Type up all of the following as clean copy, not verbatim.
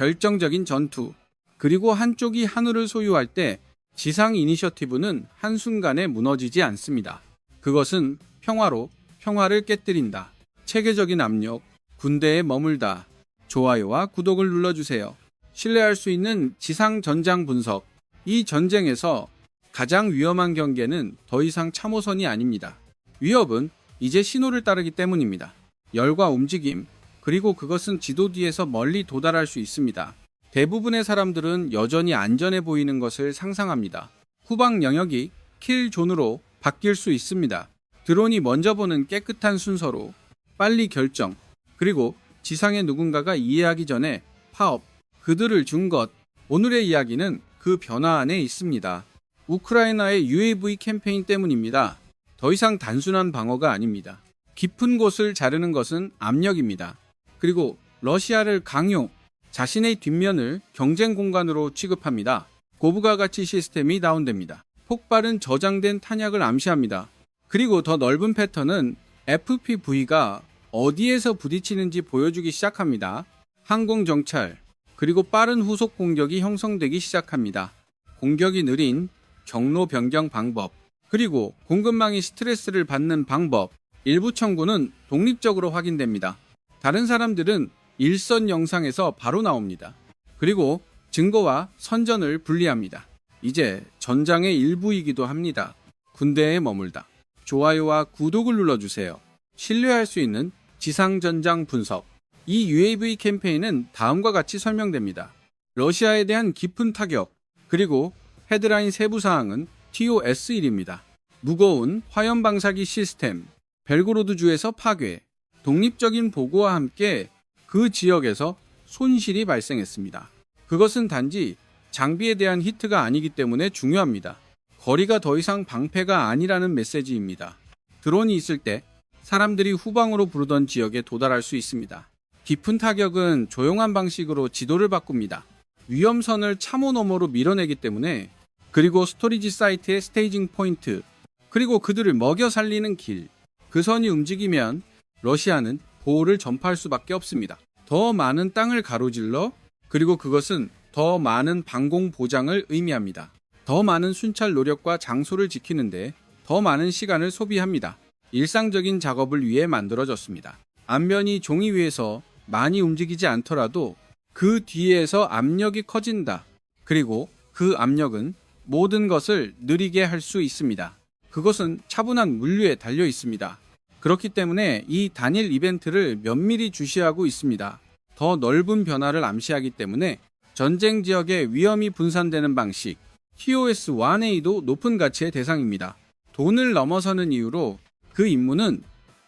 결정적인 전투, 그리고 한쪽이 하늘을 소유할 때 지상 이니셔티브는 한순간에 무너지지 않습니다. 그것은 평화로 평화를 깨뜨린다. 체계적인 압력, 군대에 머물다. 좋아요와 구독을 눌러주세요. 신뢰할 수 있는 지상 전장 분석. 이 전쟁에서 가장 위험한 경계는 더 이상 참호선이 아닙니다. 위협은 이제 신호를 따르기 때문입니다. 열과 움직임, 그리고 그것은 지도 뒤에서 멀리 도달할 수 있습니다. 대부분의 사람들은 여전히 안전해 보이는 것을 상상합니다. 후방 영역이 킬존으로 바뀔 수 있습니다. 드론이 먼저 보는 깨끗한 순서로 빨리 결정, 그리고 지상의 누군가가 이해하기 전에 파업, 그들을 준 것. 오늘의 이야기는 그 변화 안에 있습니다. 우크라이나의 UAV 캠페인 때문입니다. 더 이상 단순한 방어가 아닙니다. 깊은 곳을 자르는 것은 압력입니다. 그리고 러시아를 강요, 자신의 뒷면을 경쟁 공간으로 취급합니다. 고부가 가치 시스템이 다운됩니다. 폭발은 저장된 탄약을 암시합니다. 그리고 더 넓은 패턴은 FPV가 어디에서 부딪히는지 보여주기 시작합니다. 항공 정찰, 그리고 빠른 후속 공격이 형성되기 시작합니다. 공격이 느린 경로 변경 방법, 그리고 공급망이 스트레스를 받는 방법. 일부 청구는 독립적으로 확인됩니다. 다른 사람들은 일선 영상에서 바로 나옵니다. 그리고 증거와 선전을 분리합니다. 이제 전장의 일부이기도 합니다. 군대에 머물다. 좋아요와 구독을 눌러주세요. 신뢰할 수 있는 지상전장 분석. 이 UAV 캠페인은 다음과 같이 설명됩니다. 러시아에 대한 깊은 타격, 그리고 헤드라인 세부 사항은 TOS1입니다. 무거운 화염 방사기 시스템, 벨고로드주에서 파괴, 독립적인 보고와 함께 그 지역에서 손실이 발생했습니다. 그것은 단지 장비에 대한 히트가 아니기 때문에 중요합니다. 거리가 더 이상 방패가 아니라는 메시지입니다. 드론이 있을 때 사람들이 후방으로 부르던 지역에 도달할 수 있습니다. 깊은 타격은 조용한 방식으로 지도를 바꿉니다. 위험선을 참호 너머로 밀어내기 때문에. 그리고 스토리지 사이트의 스테이징 포인트, 그리고 그들을 먹여 살리는 길. 그 선이 움직이면 러시아는 보호를 전파할 수밖에 없습니다. 더 많은 땅을 가로질러, 그리고 그것은 더 많은 방공 보장을 의미합니다. 더 많은 순찰 노력과 장소를 지키는데 더 많은 시간을 소비합니다. 일상적인 작업을 위해 만들어졌습니다. 앞면이 종이 위에서 많이 움직이지 않더라도 그 뒤에서 압력이 커진다. 그리고 그 압력은 모든 것을 느리게 할 수 있습니다. 그것은 차분한 물류에 달려 있습니다. 그렇기 때문에 이 단일 이벤트를 면밀히 주시하고 있습니다. 더 넓은 변화를 암시하기 때문에 전쟁 지역의 위험이 분산되는 방식, TOS1A도 높은 가치의 대상입니다. 돈을 넘어서는 이유로 그 임무는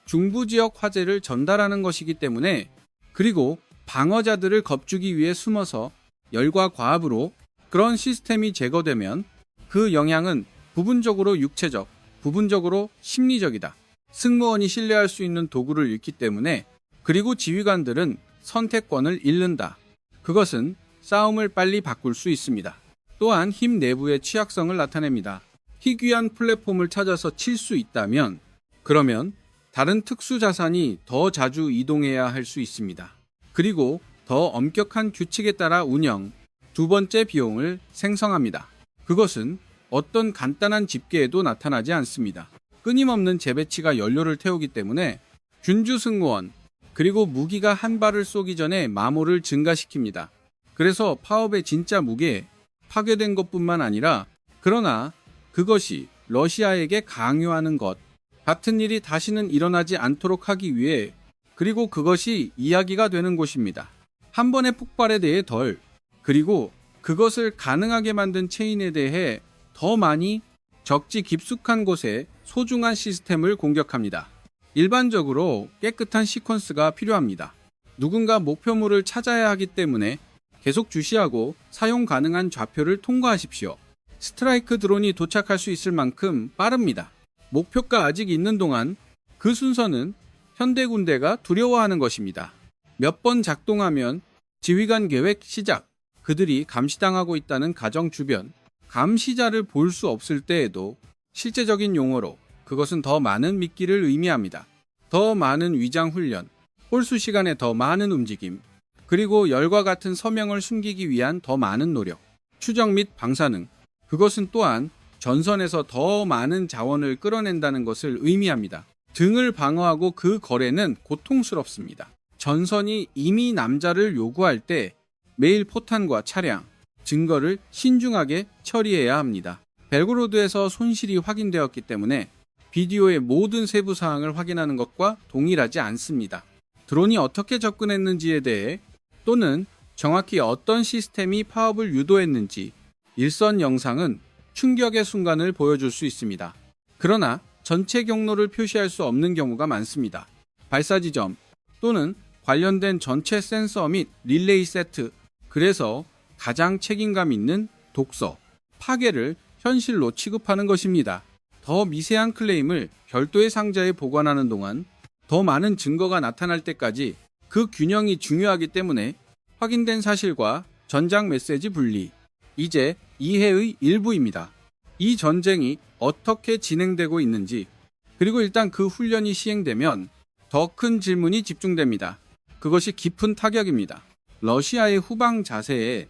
중부 지역 화재를 전달하는 것이기 때문에. 그리고 방어자들을 겁주기 위해 숨어서 열과 과압으로 그런 시스템이 제거되면 그 영향은 부분적으로 육체적, 부분적으로 심리적이다. 승무원이 신뢰할 수 있는 도구를 잃기 때문에. 그리고 지휘관들은 선택권을 잃는다. 그것은 싸움을 빨리 바꿀 수 있습니다. 또한 힘 내부의 취약성을 나타냅니다. 희귀한 플랫폼을 찾아서 칠 수 있다면, 그러면 다른 특수 자산이 더 자주 이동해야 할 수 있습니다. 그리고 더 엄격한 규칙에 따라 운영, 두 번째 비용을 생성합니다. 그것은 어떤 간단한 집계에도 나타나지 않습니다. 끊임없는 재배치가 연료를 태우기 때문에 균주 승무원, 그리고 무기가 한 발을 쏘기 전에 마모를 증가시킵니다. 그래서 파업의 진짜 무게, 파괴된 것뿐만 아니라, 그러나 그것이 러시아에게 강요하는 것, 같은 일이 다시는 일어나지 않도록 하기 위해. 그리고 그것이 이야기가 되는 곳입니다. 한 번의 폭발에 대해 덜, 그리고 그것을 가능하게 만든 체인에 대해 더 많이, 적지 깊숙한 곳에 소중한 시스템을 공격합니다. 일반적으로 깨끗한 시퀀스가 필요합니다. 누군가 목표물을 찾아야 하기 때문에 계속 주시하고 사용 가능한 좌표를 통과하십시오. 스트라이크 드론이 도착할 수 있을 만큼 빠릅니다. 목표가 아직 있는 동안 그 순서는 현대 군대가 두려워하는 것입니다. 몇 번 작동하면 지휘관 계획 시작. 그들이 감시당하고 있다는 가정 주변, 감시자를 볼 수 없을 때에도 실제적인 용어로 그것은 더 많은 미끼를 의미합니다. 더 많은 위장 훈련, 홀수 시간에 더 많은 움직임, 그리고 열과 같은 서명을 숨기기 위한 더 많은 노력, 추적 및 방사능, 그것은 또한 전선에서 더 많은 자원을 끌어낸다는 것을 의미합니다. 등을 방어하고 그 거래는 고통스럽습니다. 전선이 이미 남자를 요구할 때 매일 포탄과 차량, 증거를 신중하게 처리해야 합니다. 벨고로드에서 손실이 확인되었기 때문에 비디오의 모든 세부 사항을 확인하는 것과 동일하지 않습니다. 드론이 어떻게 접근했는지에 대해 또는 정확히 어떤 시스템이 파업을 유도했는지 일선 영상은 충격의 순간을 보여줄 수 있습니다. 그러나 전체 경로를 표시할 수 없는 경우가 많습니다. 발사 지점 또는 관련된 전체 센서 및 릴레이 세트, 그래서 가장 책임감 있는 독서, 파괴를 현실로 취급하는 것입니다. 더 미세한 클레임을 별도의 상자에 보관하는 동안 더 많은 증거가 나타날 때까지 그 균형이 중요하기 때문에 확인된 사실과 전장 메시지 분리. 이제 이해의 일부입니다. 이 전쟁이 어떻게 진행되고 있는지, 그리고 일단 그 훈련이 시행되면 더 큰 질문이 집중됩니다. 그것이 깊은 타격입니다. 러시아의 후방 자세에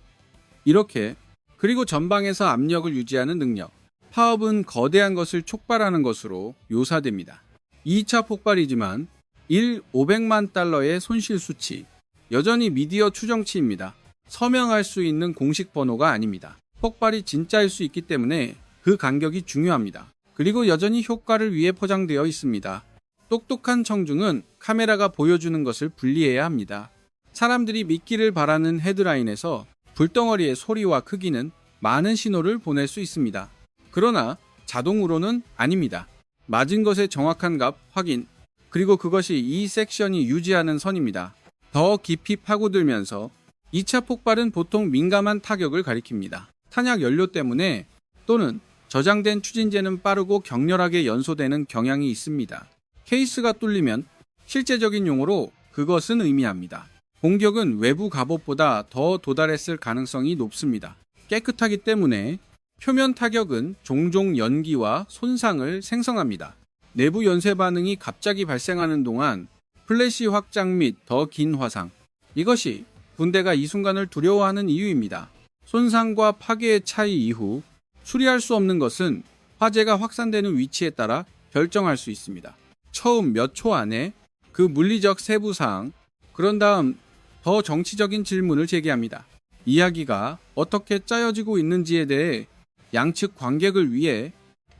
이렇게, 그리고 전방에서 압력을 유지하는 능력. 파업은 거대한 것을 촉발하는 것으로 묘사됩니다. 2차 폭발이지만 500만 달러의 손실 수치. 여전히 미디어 추정치입니다. 서명할 수 있는 공식 번호가 아닙니다. 폭발이 진짜일 수 있기 때문에 그 간격이 중요합니다. 그리고 여전히 효과를 위해 포장되어 있습니다. 똑똑한 청중은 카메라가 보여주는 것을 분리해야 합니다. 사람들이 믿기를 바라는 헤드라인에서 불덩어리의 소리와 크기는 많은 신호를 보낼 수 있습니다. 그러나 자동으로는 아닙니다. 맞은 것의 정확한 값 확인, 그리고 그것이 이 섹션이 유지하는 선입니다. 더 깊이 파고들면서 2차 폭발은 보통 민감한 타격을 가리킵니다. 탄약 연료 때문에 또는 저장된 추진제는 빠르고 격렬하게 연소되는 경향이 있습니다. 케이스가 뚫리면 실제적인 용어로 그것은 의미합니다. 공격은 외부 갑옷보다 더 도달했을 가능성이 높습니다. 깨끗하기 때문에 표면 타격은 종종 연기와 손상을 생성합니다. 내부 연쇄 반응이 갑자기 발생하는 동안 플래시 확장 및 더 긴 화상. 이것이 군대가 이 순간을 두려워하는 이유입니다. 손상과 파괴의 차이 이후 수리할 수 없는 것은 화재가 확산되는 위치에 따라 결정할 수 있습니다. 처음 몇 초 안에 그 물리적 세부 사항, 그런 다음 더 정치적인 질문을 제기합니다. 이야기가 어떻게 짜여지고 있는지에 대해 양측 관객을 위해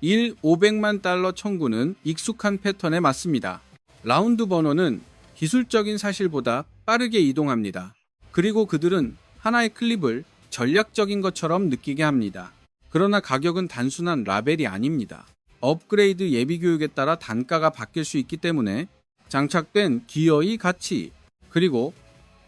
500만 달러 청구는 익숙한 패턴에 맞습니다. 라운드 번호는 기술적인 사실보다 빠르게 이동합니다. 그리고 그들은 하나의 클립을 전략적인 것처럼 느끼게 합니다. 그러나 가격은 단순한 라벨이 아닙니다. 업그레이드 예비 교육에 따라 단가가 바뀔 수 있기 때문에 장착된 기어의 가치, 그리고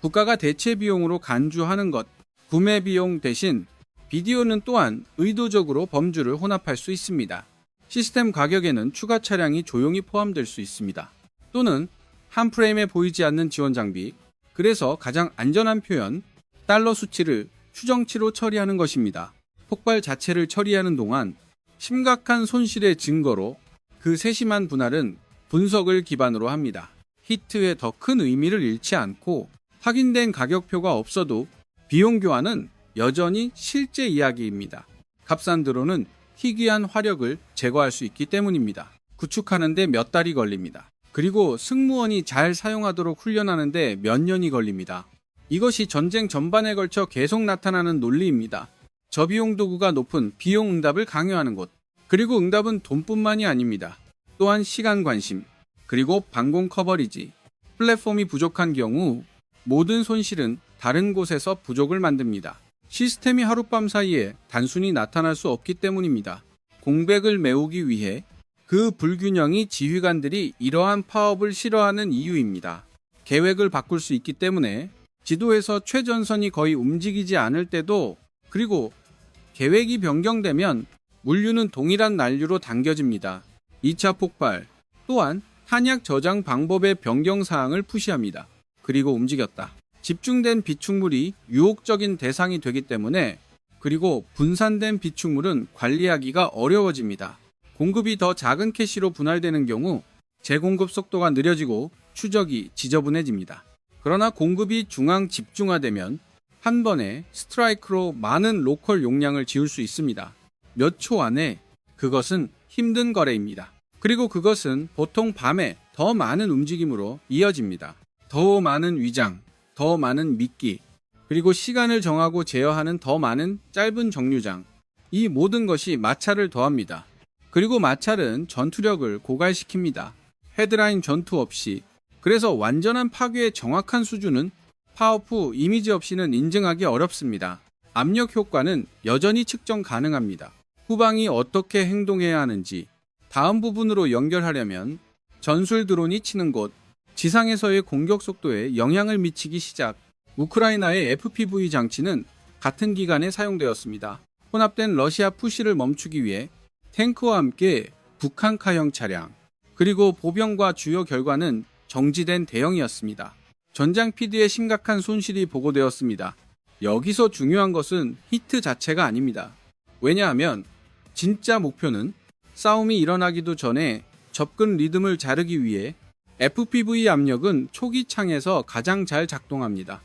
국가가 대체 비용으로 간주하는 것, 구매 비용 대신 비디오는 또한 의도적으로 범주를 혼합할 수 있습니다. 시스템 가격에는 추가 차량이 조용히 포함될 수 있습니다. 또는 한 프레임에 보이지 않는 지원 장비, 그래서 가장 안전한 표현, 달러 수치를 추정치로 처리하는 것입니다. 폭발 자체를 처리하는 동안 심각한 손실의 증거로 그 세심한 분할은 분석을 기반으로 합니다. 히트에 더 큰 의미를 잃지 않고 확인된 가격표가 없어도 비용 교환은 여전히 실제 이야기입니다. 값싼 드론은 희귀한 화력을 제거할 수 있기 때문입니다. 구축하는데 몇 달이 걸립니다. 그리고 승무원이 잘 사용하도록 훈련하는데 몇 년이 걸립니다. 이것이 전쟁 전반에 걸쳐 계속 나타나는 논리입니다. 저비용 도구가 높은 비용 응답을 강요하는 것. 그리고 응답은 돈뿐만이 아닙니다. 또한 시간 관심, 그리고 방공 커버리지. 플랫폼이 부족한 경우 모든 손실은 다른 곳에서 부족을 만듭니다. 시스템이 하룻밤 사이에 단순히 나타날 수 없기 때문입니다. 공백을 메우기 위해 그 불균형이 지휘관들이 이러한 파업을 싫어하는 이유입니다. 계획을 바꿀 수 있기 때문에 지도에서 최전선이 거의 움직이지 않을 때도, 그리고 계획이 변경되면 물류는 동일한 난류로 당겨집니다. 2차 폭발 또한 탄약 저장 방법의 변경 사항을 푸시합니다. 그리고 움직였다. 집중된 비축물이 유혹적인 대상이 되기 때문에, 그리고 분산된 비축물은 관리하기가 어려워집니다. 공급이 더 작은 캐시로 분할되는 경우 재공급 속도가 느려지고 추적이 지저분해집니다. 그러나 공급이 중앙 집중화되면 한 번에 스트라이크로 많은 로컬 용량을 지울 수 있습니다. 몇 초 안에. 그것은 힘든 거래입니다. 그리고 그것은 보통 밤에 더 많은 움직임으로 이어집니다. 더 많은 위장, 더 많은 미끼, 그리고 시간을 정하고 제어하는 더 많은 짧은 정류장. 이 모든 것이 마찰을 더합니다. 그리고 마찰은 전투력을 고갈시킵니다. 헤드라인 전투 없이. 그래서 완전한 파괴의 정확한 수준은 파워프 이미지 없이는 인증하기 어렵습니다. 압력 효과는 여전히 측정 가능합니다. 후방이 어떻게 행동해야 하는지 다음 부분으로 연결하려면 전술 드론이 치는 곳, 지상에서의 공격 속도에 영향을 미치기 시작. 우크라이나의 FPV 장치는 같은 기간에 사용되었습니다. 혼합된 러시아 푸시를 멈추기 위해 탱크와 함께 북한카형 차량, 그리고 보병과 주요 결과는 정지된 대형이었습니다. 전장 PD에 심각한 손실이 보고되었습니다. 여기서 중요한 것은 히트 자체가 아닙니다. 왜냐하면 진짜 목표는 싸움이 일어나기도 전에 접근 리듬을 자르기 위해 FPV 압력은 초기 창에서 가장 잘 작동합니다.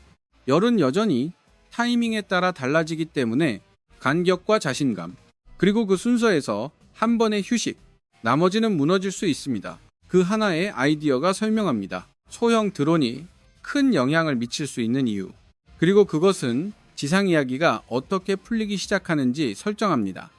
열은 여전히 타이밍에 따라 달라지기 때문에 간격과 자신감, 그리고 그 순서에서 한 번의 휴식, 나머지는 무너질 수 있습니다. 그 하나의 아이디어가 설명합니다. 소형 드론이 큰 영향을 미칠 수 있는 이유, 그리고 그것은 지상 이야기가 어떻게 풀리기 시작하는지 설정합니다.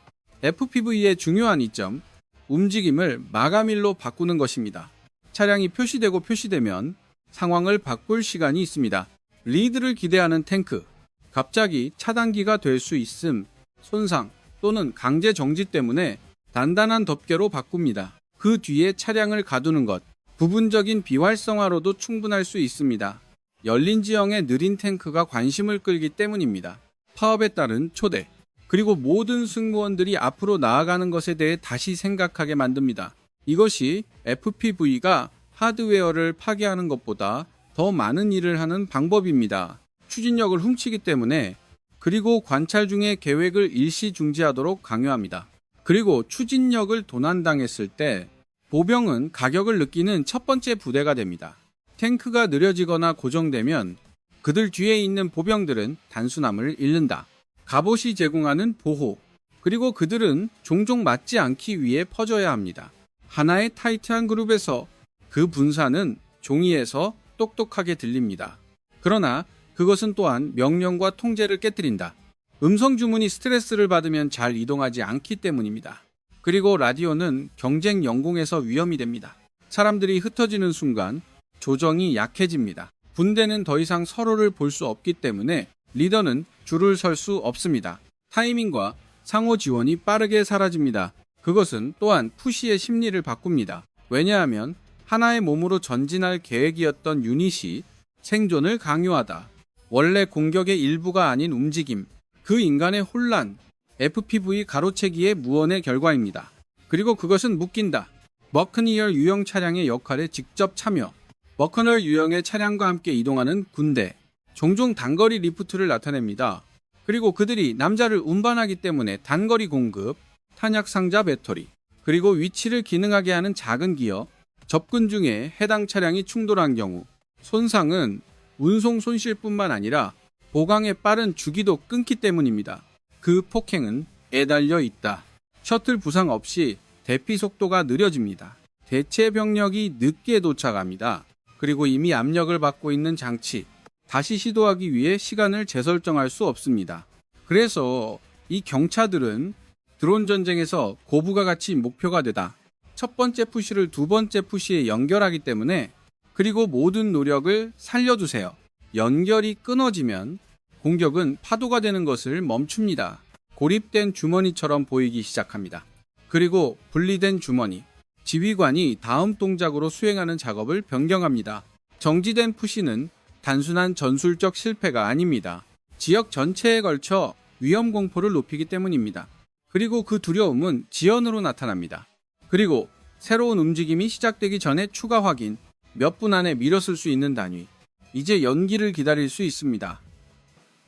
FPV의 중요한 이점, 움직임을 마감일로 바꾸는 것입니다. 차량이 표시되면 상황을 바꿀 시간이 있습니다. 리드를 기대하는 탱크, 갑자기 차단기가 될 수 있음, 손상 또는 강제 정지 때문에 단단한 덮개로 바꿉니다. 그 뒤에 차량을 가두는 것, 부분적인 비활성화로도 충분할 수 있습니다. 열린 지형의 느린 탱크가 관심을 끌기 때문입니다. 파업에 따른 초대, 그리고 모든 승무원들이 앞으로 나아가는 것에 대해 다시 생각하게 만듭니다. 이것이 FPV가 하드웨어를 파괴하는 것보다 더 많은 일을 하는 방법입니다. 추진력을 훔치기 때문에, 그리고 관찰 중에 계획을 일시 중지하도록 강요합니다. 그리고 추진력을 도난당했을 때 보병은 가격을 느끼는 첫 번째 부대가 됩니다. 탱크가 느려지거나 고정되면 그들 뒤에 있는 보병들은 단순함을 잃는다. 갑옷이 제공하는 보호, 그리고 그들은 종종 맞지 않기 위해 퍼져야 합니다. 하나의 타이트한 그룹에서 그 분산은 종이에서 똑똑하게 들립니다. 그러나 그것은 또한 명령과 통제를 깨뜨린다. 음성 주문이 스트레스를 받으면 잘 이동하지 않기 때문입니다. 그리고 라디오는 경쟁 영공에서 위험이 됩니다. 사람들이 흩어지는 순간 조정이 약해집니다. 분대는 더 이상 서로를 볼 수 없기 때문에 리더는 줄을 설 수 없습니다. 타이밍과 상호 지원이 빠르게 사라집니다. 그것은 또한 푸시의 심리를 바꿉니다. 왜냐하면 하나의 몸으로 전진할 계획이었던 유닛이 생존을 강요하다. 원래 공격의 일부가 아닌 움직임, 그 인간의 혼란, FPV 가로채기의 무언의 결과입니다. 그리고 그것은 묶인다. 머크니얼 유형 차량의 역할에 직접 참여. 머크니얼 유형의 차량과 함께 이동하는 군대, 종종 단거리 리프트를 나타냅니다. 그리고 그들이 남자를 운반하기 때문에 단거리 공급, 탄약 상자 배터리, 그리고 위치를 기능하게 하는 작은 기어, 접근 중에 해당 차량이 충돌한 경우, 손상은 운송 손실뿐만 아니라 보강의 빠른 주기도 끊기 때문입니다. 그 폭행은 애달려 있다. 셔틀 부상 없이 대피 속도가 느려집니다. 대체 병력이 늦게 도착합니다. 그리고 이미 압력을 받고 있는 장치, 다시 시도하기 위해 시간을 재설정할 수 없습니다. 그래서 이 경차들은 드론 전쟁에서 고부가 가치 목표가 되다. 첫 번째 푸시를 두 번째 푸시에 연결하기 때문에, 그리고 모든 노력을 살려두세요. 연결이 끊어지면 공격은 파도가 되는 것을 멈춥니다. 고립된 주머니처럼 보이기 시작합니다. 그리고 분리된 주머니, 지휘관이 다음 동작으로 수행하는 작업을 변경합니다. 정지된 푸시는 단순한 전술적 실패가 아닙니다. 지역 전체에 걸쳐 위험 공포를 높이기 때문입니다. 그리고 그 두려움은 지연으로 나타납니다. 그리고 새로운 움직임이 시작되기 전에 추가 확인, 몇 분 안에 밀었을 수 있는 단위, 이제 연기를 기다릴 수 있습니다.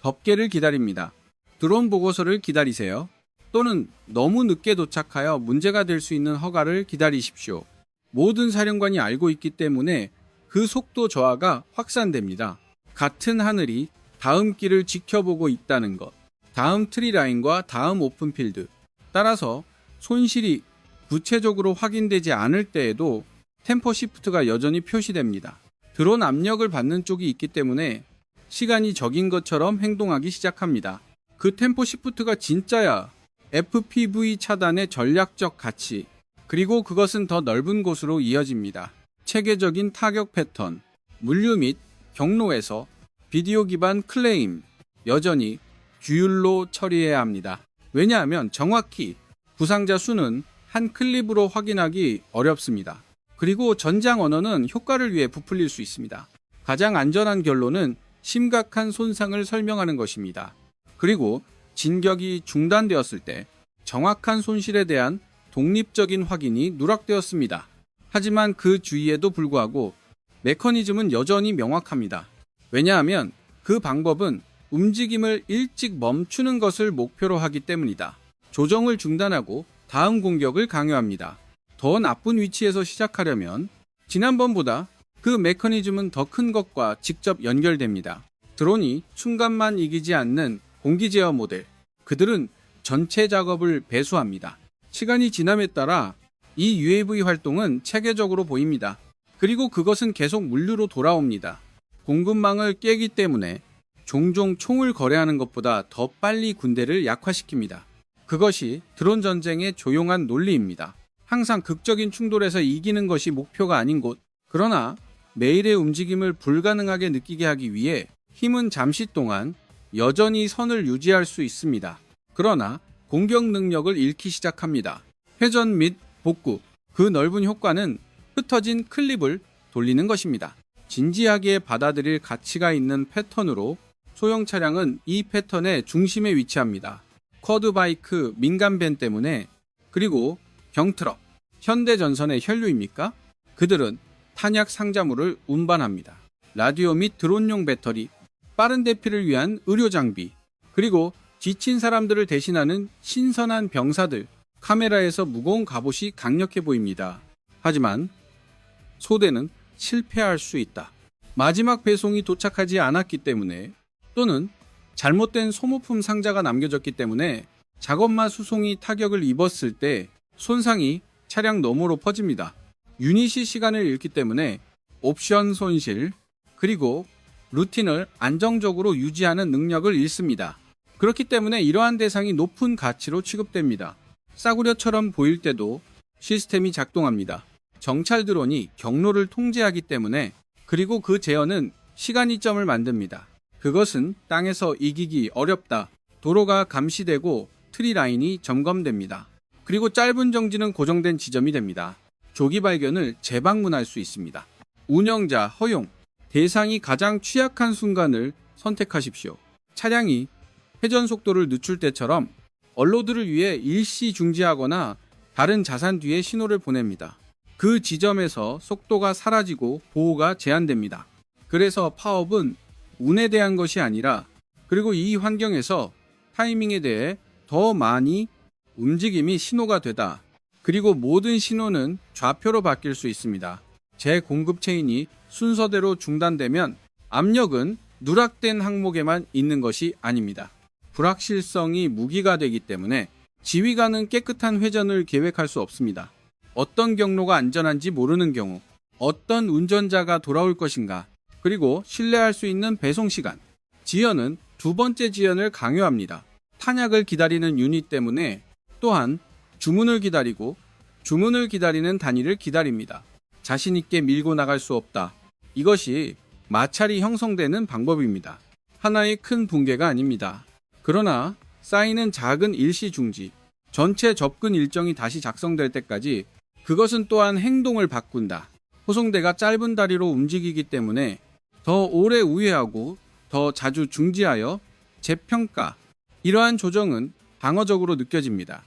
덮개를 기다립니다. 드론 보고서를 기다리세요. 또는 너무 늦게 도착하여 문제가 될 수 있는 허가를 기다리십시오. 모든 사령관이 알고 있기 때문에 그 속도 저하가 확산됩니다. 같은 하늘이 다음 길을 지켜보고 있다는 것, 다음 트리라인과 다음 오픈필드. 따라서 손실이 구체적으로 확인되지 않을 때에도 템포 시프트가 여전히 표시됩니다. 드론 압력을 받는 쪽이 있기 때문에 시간이 적인 것처럼 행동하기 시작합니다. 그 템포 시프트가 진짜야 FPV 차단의 전략적 가치, 그리고 그것은 더 넓은 곳으로 이어집니다. 체계적인 타격 패턴, 물류 및 경로에서 비디오 기반 클레임, 여전히 규율로 처리해야 합니다. 왜냐하면 정확히 부상자 수는 한 클립으로 확인하기 어렵습니다. 그리고 전장 언어는 효과를 위해 부풀릴 수 있습니다. 가장 안전한 결론은 심각한 손상을 설명하는 것입니다. 그리고 진격이 중단되었을 때 정확한 손실에 대한 독립적인 확인이 누락되었습니다. 하지만 그 주의에도 불구하고 메커니즘은 여전히 명확합니다. 왜냐하면 그 방법은 움직임을 일찍 멈추는 것을 목표로 하기 때문이다. 조정을 중단하고 다음 공격을 강요합니다. 더 나쁜 위치에서 시작하려면 지난번보다 그 메커니즘은 더 큰 것과 직접 연결됩니다. 드론이 순간만 이기지 않는 공기 제어 모델, 그들은 전체 작업을 배수합니다. 시간이 지남에 따라 이 UAV 활동은 체계적으로 보입니다. 그리고 그것은 계속 물류로 돌아옵니다. 공급망을 깨기 때문에 종종 총을 거래하는 것보다 더 빨리 군대를 약화시킵니다. 그것이 드론 전쟁의 조용한 논리입니다. 항상 극적인 충돌에서 이기는 것이 목표가 아닌 곳, 그러나 매일의 움직임을 불가능하게 느끼게 하기 위해 힘은 잠시 동안 여전히 선을 유지할 수 있습니다. 그러나 공격 능력을 잃기 시작합니다. 회전 및 복구, 그 넓은 효과는 흩어진 클립을 돌리는 것입니다. 진지하게 받아들일 가치가 있는 패턴으로 소형 차량은 이 패턴의 중심에 위치합니다. 쿼드바이크 민간밴 때문에, 그리고 경트럭, 현대전선의 혈류입니까? 그들은 탄약 상자물을 운반합니다. 라디오 및 드론용 배터리, 빠른 대피를 위한 의료 장비, 그리고 지친 사람들을 대신하는 신선한 병사들. 카메라에서 무거운 갑옷이 강력해 보입니다. 하지만 소대는 실패할 수 있다. 마지막 배송이 도착하지 않았기 때문에, 또는 잘못된 소모품 상자가 남겨졌기 때문에 작업마 수송이 타격을 입었을 때 손상이 차량 너머로 퍼집니다. 유닛이 시간을 잃기 때문에 옵션 손실, 그리고 루틴을 안정적으로 유지하는 능력을 잃습니다. 그렇기 때문에 이러한 대상이 높은 가치로 취급됩니다. 싸구려처럼 보일 때도 시스템이 작동합니다. 정찰 드론이 경로를 통제하기 때문에, 그리고 그 제어는 시간 이점을 만듭니다. 그것은 땅에서 이기기 어렵다. 도로가 감시되고 트리 라인이 점검됩니다. 그리고 짧은 정지는 고정된 지점이 됩니다. 조기 발견을 재방문할 수 있습니다. 운영자 허용, 대상이 가장 취약한 순간을 선택하십시오. 차량이 회전 속도를 늦출 때처럼 언로드를 위해 일시 중지하거나 다른 자산 뒤에 신호를 보냅니다. 그 지점에서 속도가 사라지고 보호가 제한됩니다. 그래서 파업은 운에 대한 것이 아니라, 그리고 이 환경에서 타이밍에 대해 더 많이 움직임이 신호가 되다. 그리고 모든 신호는 좌표로 바뀔 수 있습니다. 재공급 체인이 순서대로 중단되면 압력은 누락된 항목에만 있는 것이 아닙니다. 불확실성이 무기가 되기 때문에 지휘관은 깨끗한 회전을 계획할 수 없습니다. 어떤 경로가 안전한지 모르는 경우, 어떤 운전자가 돌아올 것인가, 그리고 신뢰할 수 있는 배송 시간. 지연은 두 번째 지연을 강요합니다. 탄약을 기다리는 유닛 때문에 또한 주문을 기다리고 주문을 기다리는 단위를 기다립니다. 자신 있게 밀고 나갈 수 없다. 이것이 마찰이 형성되는 방법입니다. 하나의 큰 붕괴가 아닙니다. 그러나 쌓이는 작은 일시 중지, 전체 접근 일정이 다시 작성될 때까지 그것은 또한 행동을 바꾼다. 호송대가 짧은 다리로 움직이기 때문에 더 오래 우회하고 더 자주 중지하여 재평가. 이러한 조정은 방어적으로 느껴집니다.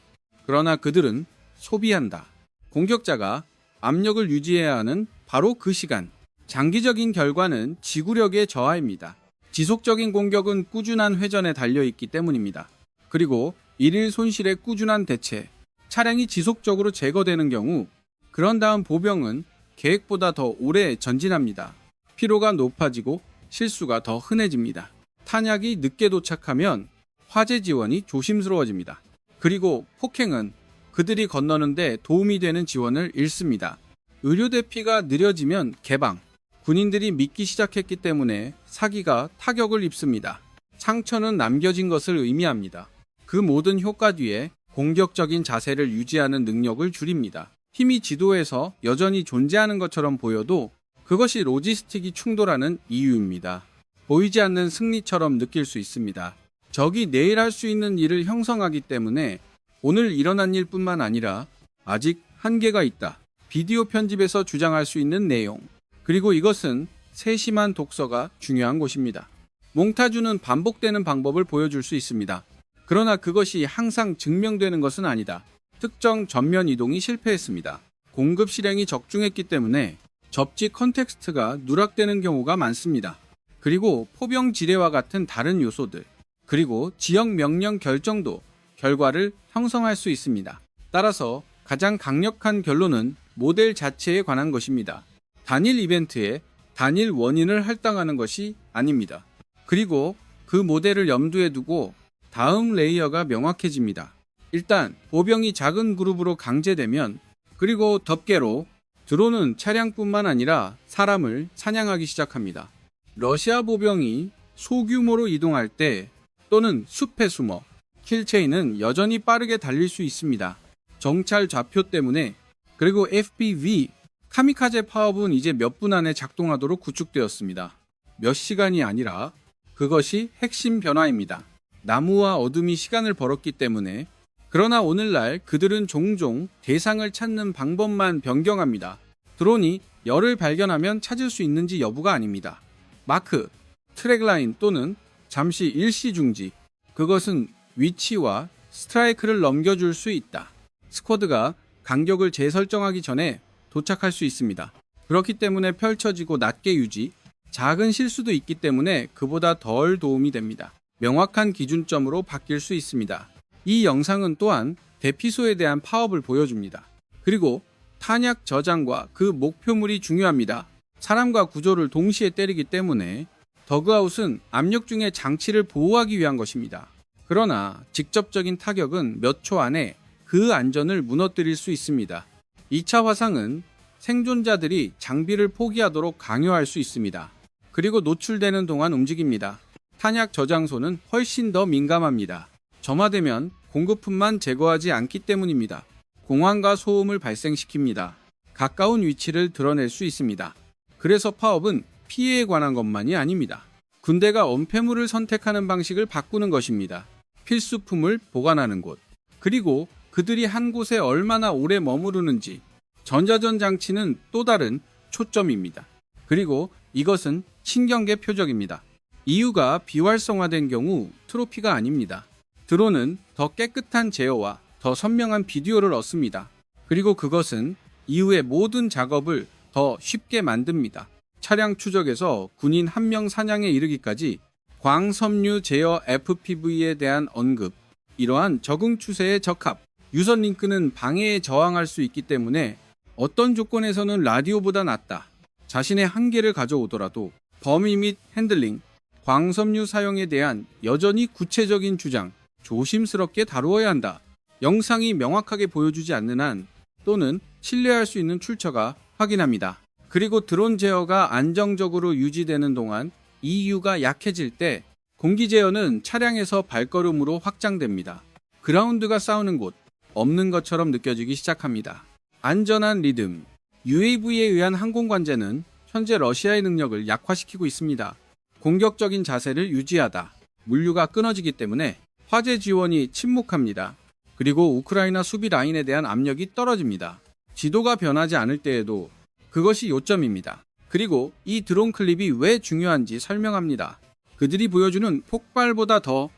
그러나 그들은 소비한다. 공격자가 압력을 유지해야 하는 바로 그 시간. 장기적인 결과는 지구력의 저하입니다. 지속적인 공격은 꾸준한 회전에 달려있기 때문입니다. 그리고 일일 손실의 꾸준한 대체. 차량이 지속적으로 제거되는 경우, 그런 다음 보병은 계획보다 더 오래 전진합니다. 피로가 높아지고 실수가 더 흔해집니다. 탄약이 늦게 도착하면 화재 지원이 조심스러워집니다. 그리고 폭행은 그들이 건너는데 도움이 되는 지원을 잃습니다. 의료 대피가 느려지면 개방, 군인들이 믿기 시작했기 때문에 사기가 타격을 입습니다. 상처는 남겨진 것을 의미합니다. 그 모든 효과 뒤에 공격적인 자세를 유지하는 능력을 줄입니다. 힘이 지도에서 여전히 존재하는 것처럼 보여도 그것이 로지스틱이 충돌하는 이유입니다. 보이지 않는 승리처럼 느낄 수 있습니다. 적이 내일 할 수 있는 일을 형성하기 때문에 오늘 일어난 일뿐만 아니라 아직 한계가 있다. 비디오 편집에서 주장할 수 있는 내용. 그리고 이것은 세심한 독서가 중요한 곳입니다. 몽타주는 반복되는 방법을 보여줄 수 있습니다. 그러나 그것이 항상 증명되는 것은 아니다. 특정 전면 이동이 실패했습니다. 공급 실행이 적중했기 때문에 접지 컨텍스트가 누락되는 경우가 많습니다. 그리고 포병 지뢰와 같은 다른 요소들, 그리고 지역 명령 결정도 결과를 형성할 수 있습니다. 따라서 가장 강력한 결론은 모델 자체에 관한 것입니다. 단일 이벤트에 단일 원인을 할당하는 것이 아닙니다. 그리고 그 모델을 염두에 두고 다음 레이어가 명확해집니다. 일단 보병이 작은 그룹으로 강제되면, 그리고 덮개로 드론은 차량뿐만 아니라 사람을 사냥하기 시작합니다. 러시아 보병이 소규모로 이동할 때 또는 숲에 숨어 킬체인은 여전히 빠르게 달릴 수 있습니다. 정찰 좌표 때문에. 그리고 FPV 카미카제 파업은 이제 몇 분 안에 작동하도록 구축되었습니다. 몇 시간이 아니라 그것이 핵심 변화입니다. 나무와 어둠이 시간을 벌었기 때문에. 그러나 오늘날 그들은 종종 대상을 찾는 방법만 변경합니다. 드론이 열을 발견하면 찾을 수 있는지 여부가 아닙니다. 마크, 트랙라인 또는 잠시 일시 중지. 그것은 위치와 스트라이크를 넘겨줄 수 있다. 스쿼드가 간격을 재설정하기 전에 도착할 수 있습니다. 그렇기 때문에 펼쳐지고 낮게 유지, 작은 실수도 있기 때문에 그보다 덜 도움이 됩니다. 명확한 기준점으로 바뀔 수 있습니다. 이 영상은 또한 대피소에 대한 파업을 보여줍니다. 그리고 탄약 저장과 그 목표물이 중요합니다. 사람과 구조를 동시에 때리기 때문에 더그아웃은 압력 중의 장치를 보호하기 위한 것입니다. 그러나 직접적인 타격은 몇 초 안에 그 안전을 무너뜨릴 수 있습니다. 2차 화상은 생존자들이 장비를 포기하도록 강요할 수 있습니다. 그리고 노출되는 동안 움직입니다. 탄약 저장소는 훨씬 더 민감합니다. 점화되면 공급품만 제거하지 않기 때문입니다. 공황과 소음을 발생시킵니다. 가까운 위치를 드러낼 수 있습니다. 그래서 파업은 피해에 관한 것만이 아닙니다. 군대가 엄폐물을 선택하는 방식을 바꾸는 것입니다. 필수품을 보관하는 곳, 그리고 그들이 한 곳에 얼마나 오래 머무르는지. 전자전 장치는 또 다른 초점입니다. 그리고 이것은 신경계 표적입니다. 이유가 비활성화된 경우 트로피가 아닙니다. 드론은 더 깨끗한 제어와 더 선명한 비디오를 얻습니다. 그리고 그것은 이후의 모든 작업을 더 쉽게 만듭니다. 차량 추적에서 군인 한 명 사냥에 이르기까지 광섬유 제어 FPV에 대한 언급, 이러한 적응 추세의 적합, 유선 링크는 방해에 저항할 수 있기 때문에 어떤 조건에서는 라디오보다 낫다. 자신의 한계를 가져오더라도 범위 및 핸들링, 광섬유 사용에 대한 여전히 구체적인 주장, 조심스럽게 다루어야 한다. 영상이 명확하게 보여주지 않는 한 또는 신뢰할 수 있는 출처가 확인합니다. 그리고 드론 제어가 안정적으로 유지되는 동안 EU가 약해질 때 공기 제어는 차량에서 발걸음으로 확장됩니다. 그라운드가 싸우는 곳, 없는 것처럼 느껴지기 시작합니다. 안전한 리듬. UAV에 의한 항공 관제는 현재 러시아의 능력을 약화시키고 있습니다. 공격적인 자세를 유지하다. 물류가 끊어지기 때문에 화재 지원이 침묵합니다. 그리고 우크라이나 수비 라인에 대한 압력이 떨어집니다. 지도가 변하지 않을 때에도 그것이 요점입니다. 그리고 이 드론 클립이 왜 중요한지 설명합니다. 그들이 보여주는 폭발보다 더,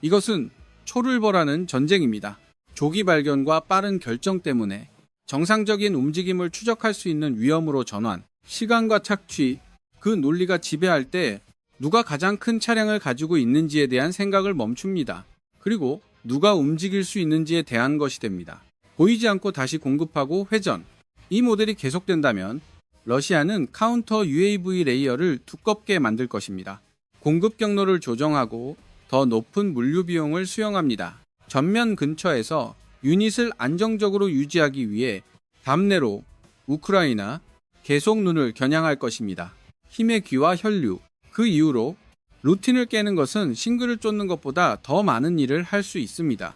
이것은 초를 벌하는 전쟁입니다. 조기 발견과 빠른 결정 때문에 정상적인 움직임을 추적할 수 있는 위험으로 전환, 시간과 착취, 그 논리가 지배할 때 누가 가장 큰 차량을 가지고 있는지에 대한 생각을 멈춥니다. 그리고 누가 움직일 수 있는지에 대한 것이 됩니다. 보이지 않고 다시 공급하고 회전. 이 모델이 계속된다면 러시아는 카운터 UAV 레이어를 두껍게 만들 것입니다. 공급 경로를 조정하고 더 높은 물류 비용을 수용합니다. 전면 근처에서 유닛을 안정적으로 유지하기 위해 담내로 우크라이나 계속 눈을 겨냥할 것입니다. 힘의 귀와 혈류. 그 이후로 루틴을 깨는 것은 싱글을 쫓는 것보다 더 많은 일을 할 수 있습니다.